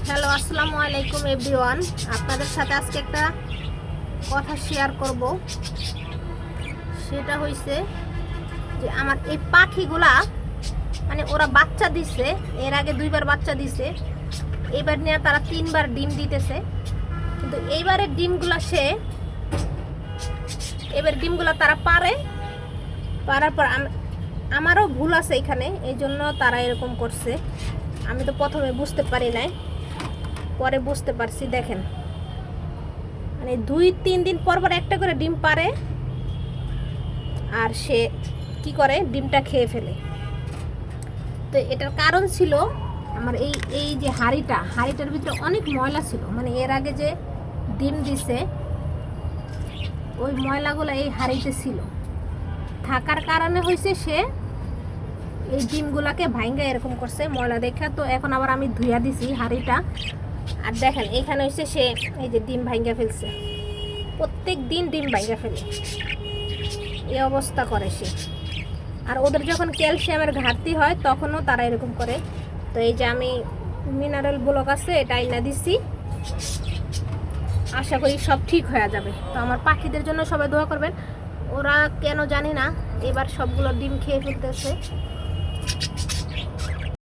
Hello, আসসালামু আলাইকুম everyone. আপনাদের সাথে আজকে একটা কথা শেয়ার করব। সেটা হইছে যে আমার এই পাখিগুলা মানে ওরা বাচ্চা দিছে, এর আগে 2বার বাচ্চা দিছে, এবার নিয়ে তারা 3বার ডিম দিতেছে। কিন্তু এইবারের ডিমগুলা এবার ডিমগুলা তারা পারার পর আমারও ভুল আছে এখানে, এই জন্য তারা এরকম করছে। আমি তো প্রথমে বুঝতে পারি নাই, পরে বুঝতে পারছি। দেখেন, মানে 2-3 দিন পর পর একটা করে ডিম পারে, আর সে কি করে ডিমটা খেয়ে ফেলে। তো এটার কারণ ছিল আমার এই যে হাঁড়িটার ভিতরে অনেক ময়লা ছিল। মানে এর আগে যে ডিম দিছে ওই ময়লাগুলো এই হাঁড়িতে ছিল, থাকার কারণে হয়েছে সে এই ডিমগুলাকে ভাঙ্গা এরকম করছে ময়লা দেখা। তো এখন আবার আমি ধুইয়া দিছি হাঁড়িটা, আর দেখেন এখানে হচ্ছে সে এই যে ডিম ভাঙ্গা ফেলছে। প্রত্যেক দিন ডিম ভাঙ্গা ফেলে, এই অবস্থা করে সে। আর ওদের যখন ক্যালসিয়ামের ঘাটতি হয় তখনও তারা এরকম করে। তো এই যে আমি মিনারেল ব্লক আছে, এটা আইনা দিছি, আশা করি সব ঠিক হয়ে যাবে। তো আমার পাখিদের জন্য সবাই দোয়া করবেন। ওরা কেন জানি না এবার সবগুলো ডিম খেয়ে ফেলতেছে।